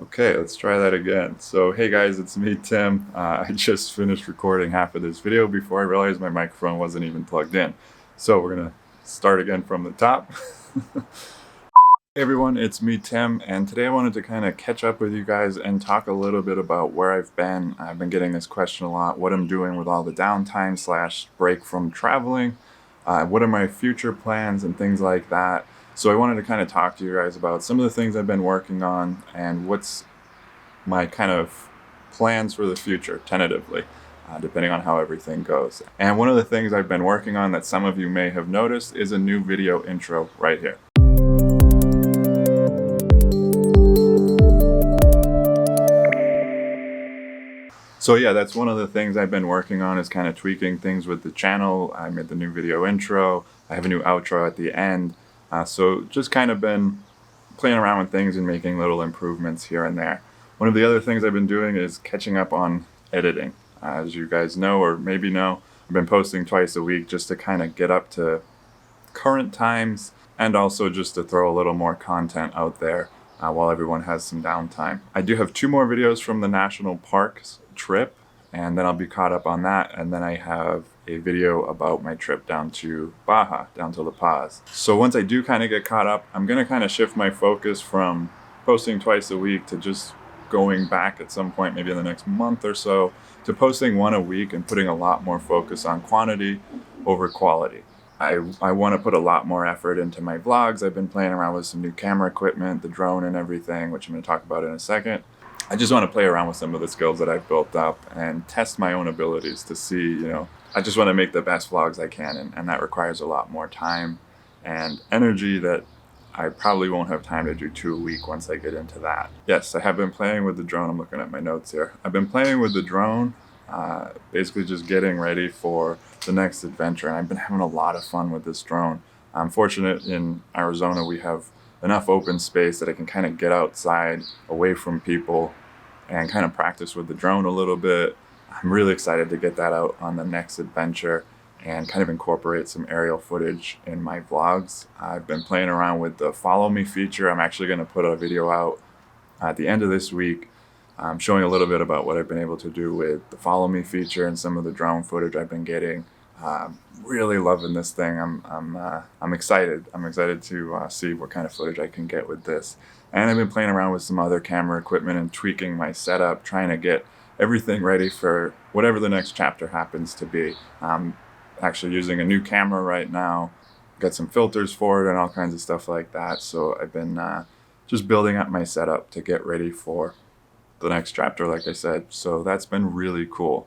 Okay, let's try that again. So, hey guys, it's me, Tim. I just finished recording half of this video before I realized my microphone wasn't even plugged in. So, we're gonna start again from the top. Hey everyone, it's me, Tim, and today I wanted to kind of catch up with you guys and talk a little bit about where I've been. I've been getting this question a lot, what I'm doing with all the downtime slash break from traveling, what are my future plans and things like that. So I wanted to kind of talk to you guys about some of the things I've been working on and what's my kind of plans for the future, tentatively, depending on how everything goes. And one of the things I've been working on that some of you may have noticed is a new video intro right here. So yeah, that's one of the things I've been working on, is kind of tweaking things with the channel. I made the new video intro. I have a new outro at the end. So just kind of been playing around with things and making little improvements here and there. One of the other things I've been doing is catching up on editing. As you guys know, or maybe know, I've been posting twice a week just to kind of get up to current times, and also just to throw a little more content out there while everyone has some downtime. I do have 2 more videos from the national parks trip, and then I'll be caught up on that. And then I have a video about my trip down to Baja, down to La Paz. So once I do kind of get caught up, I'm going to kind of shift my focus from posting twice a week to just going back at some point, maybe in the next month or so, to posting 1 a week and putting a lot more focus on quantity over quality. I want to put a lot more effort into my vlogs. I've been playing around with some new camera equipment, the drone and everything, which I'm going to talk about in a second. I just want to play around with some of the skills that I've built up and test my own abilities to see, I just want to make the best vlogs I can, and that requires a lot more time and energy that I probably won't have time to do 2 a week once I get into that. Yes, I have been playing with the drone. I'm looking at my notes here. I've been playing with the drone, basically just getting ready for the next adventure, and I've been having a lot of fun with this drone. I'm fortunate in Arizona we have enough open space that I can kind of get outside away from people and kind of practice with the drone a little bit. I'm really excited to get that out on the next adventure and kind of incorporate some aerial footage in my vlogs. I've been playing around with the follow me feature. I'm actually going to put a video out at the end of this week showing a little bit about what I've been able to do with the follow me feature and some of the drone footage I've been getting. Really loving this thing. I'm excited. I'm excited to see what kind of footage I can get with this. And I've been playing around with some other camera equipment and tweaking my setup, trying to get everything ready for whatever the next chapter happens to be. I'm actually using a new camera right now, got some filters for it and all kinds of stuff like that. So I've been just building up my setup to get ready for the next chapter, like I said. So that's been really cool.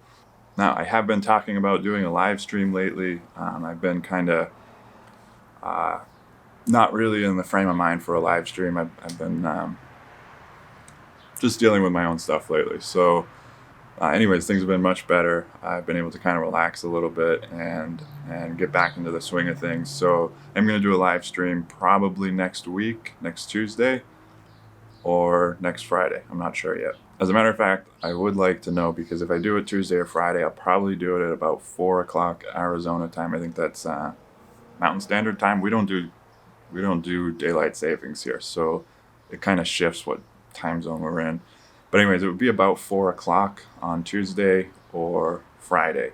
Now, I have been talking about doing a live stream lately. I've been kind of not really in the frame of mind for a live stream. I've been just dealing with my own stuff lately. So anyways, things have been much better. I've been able to kind of relax a little bit and get back into the swing of things. So I'm going to do a live stream probably next week, next Tuesday, or next Friday. I'm not sure yet. As a matter of fact, I would like to know, because if I do it Tuesday or Friday, I'll probably do it at about 4 o'clock Arizona time. I think that's Mountain Standard Time. We don't do daylight savings here, so it kind of shifts what time zone we're in. But anyways, it would be about 4 o'clock on Tuesday or Friday.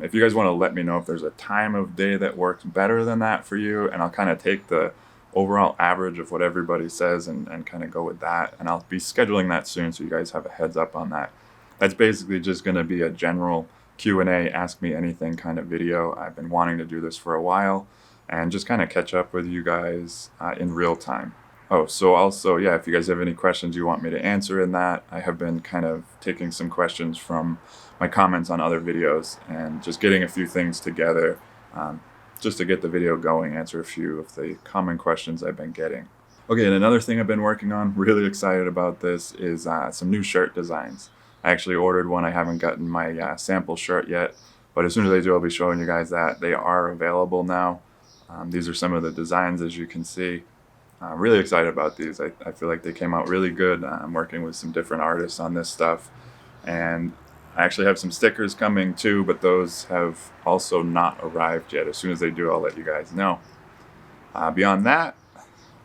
If you guys want to let me know if there's a time of day that works better than that for you, and I'll kind of take the overall average of what everybody says and kind of go with that. And I'll be scheduling that soon, so you guys have a heads up on that. That's basically just going to be a general Q&A, ask me anything kind of video. I've been wanting to do this for a while and just kind of catch up with you guys in real time. Oh, so also, yeah, if you guys have any questions you want me to answer in that, I have been kind of taking some questions from my comments on other videos and just getting a few things together just to get the video going, answer a few of the common questions I've been getting. Okay, and another thing I've been working on, really excited about this, is some new shirt designs. I actually ordered one. I haven't gotten my sample shirt yet, but as soon as I do, I'll be showing you guys that. They are available now. These are some of the designs, as you can see. I'm really excited about these. I feel like they came out really good. I'm working with some different artists on this stuff, and I actually have some stickers coming too, but those have also not arrived yet. As soon as they do, I'll let you guys know. Beyond that,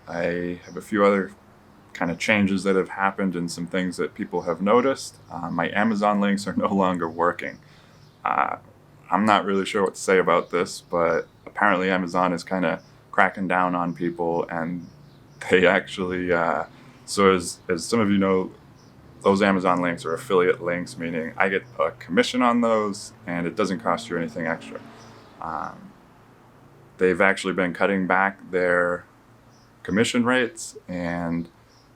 I have a few other kind of changes that have happened and some things that people have noticed. My Amazon links are no longer working. I'm not really sure what to say about this, but apparently Amazon is kind of cracking down on people, and they actually, so as some of you know, those Amazon links are affiliate links, meaning I get a commission on those and it doesn't cost you anything extra. They've actually been cutting back their commission rates and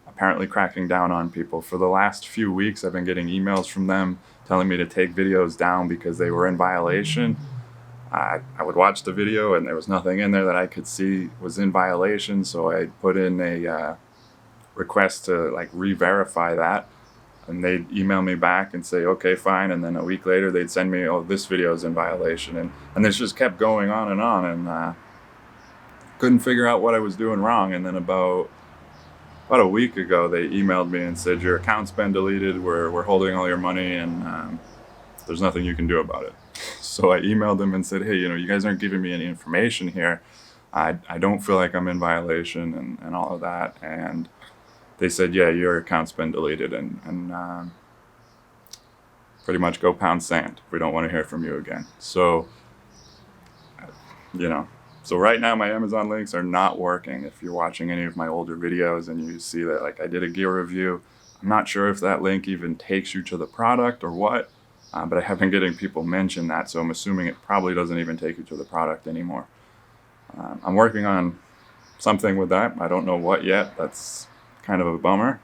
apparently cracking down on people. For the last few weeks, I've been getting emails from them telling me to take videos down because they were in violation. I would watch the video and there was nothing in there that I could see was in violation, so I put in a request to like re-verify that, and they'd email me back and say, okay, fine, and then a week later they'd send me, oh, this video is in violation, and this just kept going on, and couldn't figure out what I was doing wrong. And then about a week ago they emailed me and said, your account's been deleted, we're holding all your money, and there's nothing you can do about it. So I emailed them and said, hey, you guys aren't giving me any information here. I don't feel like I'm in violation and all of that. And they said, yeah, your account's been deleted, and pretty much go pound sand. We don't want to hear from you again. So, so right now my Amazon links are not working. If you're watching any of my older videos and you see that, like, I did a gear review, I'm not sure if that link even takes you to the product or what, but I have been getting people mention that, so I'm assuming it probably doesn't even take you to the product anymore. I'm working on something with that. I don't know what yet. That's kind of a bummer.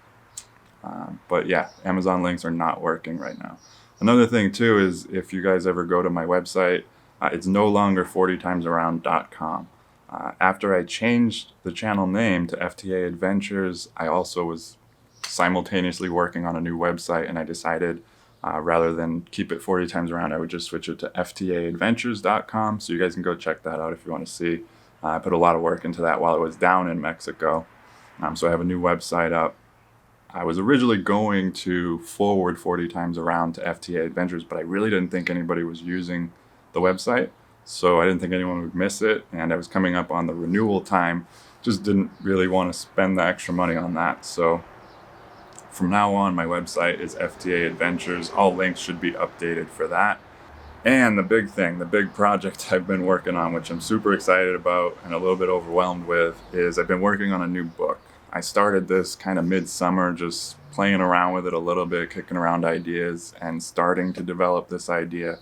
But yeah, Amazon links are not working right now. Another thing too is if you guys ever go to my website, it's no longer 40timesaround.com. After I changed the channel name to FTA Adventures, I also was simultaneously working on a new website, and I decided rather than keep it 40 times around, I would just switch it to ftaadventures.com. So you guys can go check that out if you want to see. I put a lot of work into that while I was down in Mexico. So I have a new website up. I was originally going to forward 40 times around to FTA Adventures, but I really didn't think anybody was using the website. So I didn't think anyone would miss it. And I was coming up on the renewal time. Just didn't really want to spend the extra money on that. So from now on, my website is FTA Adventures. All links should be updated for that. And the big thing, the big project I've been working on, which I'm super excited about and a little bit overwhelmed with, is I've been working on a new book. I started this kind of midsummer, just playing around with it a little bit, kicking around ideas and starting to develop this idea.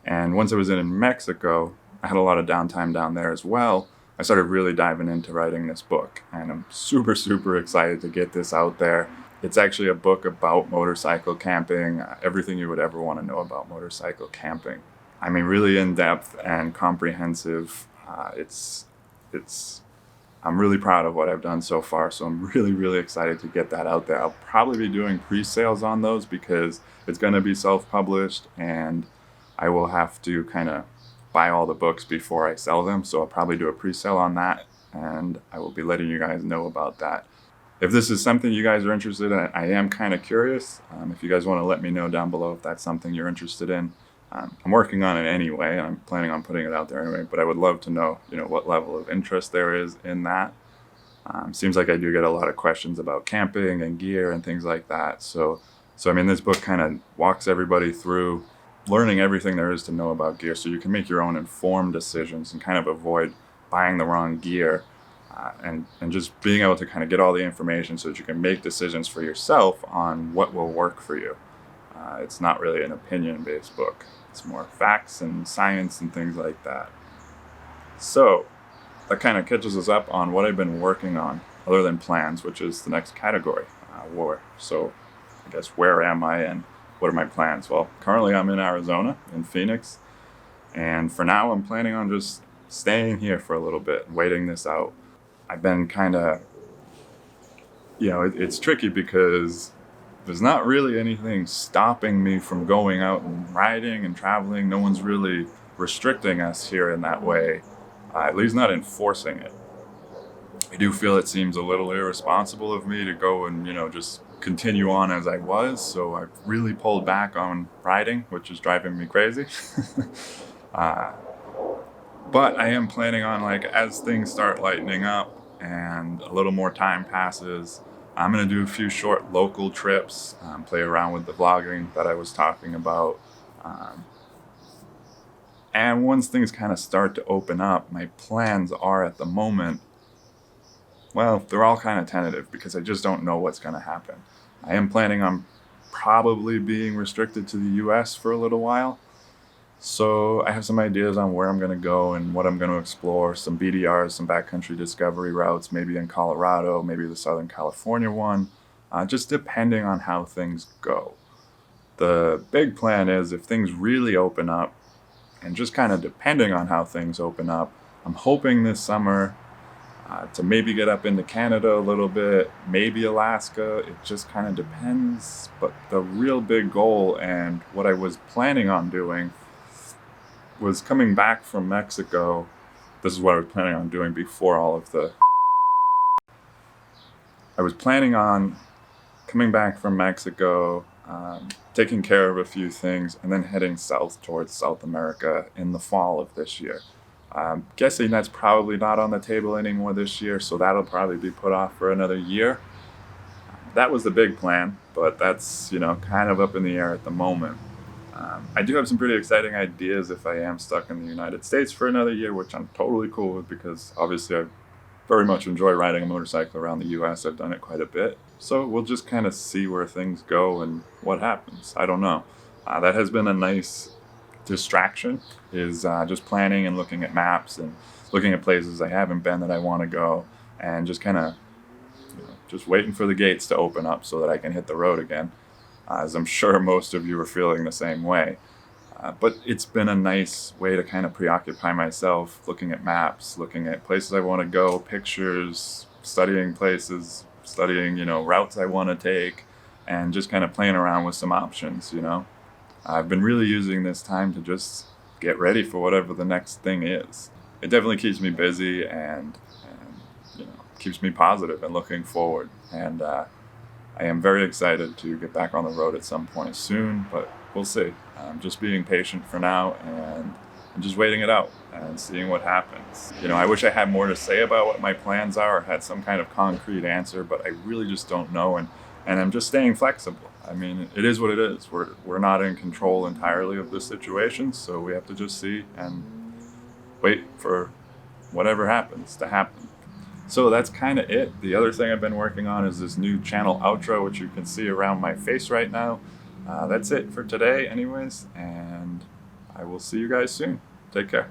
And once I was in Mexico, I had a lot of downtime down there as well. I started really diving into writing this book, and I'm super, super excited to get this out there. It's actually a book about motorcycle camping, everything you would ever want to know about motorcycle camping. I mean, really in-depth and comprehensive. I'm really proud of what I've done so far, so I'm really, really excited to get that out there. I'll probably be doing pre-sales on those because it's going to be self-published, and I will have to kind of buy all the books before I sell them, so I'll probably do a pre-sale on that, and I will be letting you guys know about that. If this is something you guys are interested in, I am kind of curious. If you guys want to let me know down below if that's something you're interested in. I'm working on it anyway. I'm planning on putting it out there anyway, but I would love to know, what level of interest there is in that. Seems like I do get a lot of questions about camping and gear and things like that. So I mean, this book kind of walks everybody through learning everything there is to know about gear, so you can make your own informed decisions and kind of avoid buying the wrong gear. And just being able to kind of get all the information so that you can make decisions for yourself on what will work for you. It's not really an opinion-based book. It's more facts and science and things like that. So that kind of catches us up on what I've been working on, other than plans, which is the next category, war. So I guess where am I and what are my plans? Well, currently I'm in Arizona, in Phoenix. And for now, I'm planning on just staying here for a little bit, waiting this out. I've been kind of, it's tricky because there's not really anything stopping me from going out and riding and traveling. No one's really restricting us here in that way, at least not enforcing it. I do feel it seems a little irresponsible of me to go and, just continue on as I was. So I've really pulled back on riding, which is driving me crazy. But I am planning on, as things start lightening up and a little more time passes, I'm going to do a few short local trips, play around with the vlogging that I was talking about. Um, and once things kind of start to open up, my plans are at the moment, well, they're all kind of tentative because I just don't know what's going to happen. I am planning on probably being restricted to the US for a little while. So I have some ideas on where I'm going to go and what I'm going to explore, some BDRs, some backcountry discovery routes, maybe in Colorado, maybe the Southern California one, just depending on how things go. The big plan is if things really open up, and just kind of depending on how things open up, I'm hoping this summer to maybe get up into Canada a little bit, maybe Alaska. It just kind of depends. But the real big goal and what I was planning on doing was coming back from Mexico. This is what I was planning on doing before all of the... I was planning on coming back from Mexico, taking care of a few things, and then heading south towards South America in the fall of this year. Guessing that's probably not on the table anymore this year, so that'll probably be put off for another year. That was the big plan, but that's, kind of up in the air at the moment. I do have some pretty exciting ideas if I am stuck in the United States for another year, which I'm totally cool with because obviously I very much enjoy riding a motorcycle around the US. I've done it quite a bit. So we'll just kind of see where things go and what happens. I don't know. That has been a nice distraction, is just planning and looking at maps and looking at places I haven't been that I want to go, and just kind of just waiting for the gates to open up so that I can hit the road again, as I'm sure most of you are feeling the same way. But it's been a nice way to kind of preoccupy myself, looking at maps, looking at places I want to go, pictures, studying places, studying, routes I want to take, and just kind of playing around with some options, I've been really using this time to just get ready for whatever the next thing is. It definitely keeps me busy and keeps me positive and looking forward. And I am very excited to get back on the road at some point soon, but we'll see. I'm just being patient for now and just waiting it out and seeing what happens. I wish I had more to say about what my plans are or had some kind of concrete answer, but I really just don't know, and I'm just staying flexible. I mean, it is what it is. We're not in control entirely of the situation, so we have to just see and wait for whatever happens to happen. So that's kind of it. The other thing I've been working on is this new channel outro, which you can see around my face right now. That's it for today anyways, and I will see you guys soon. Take care.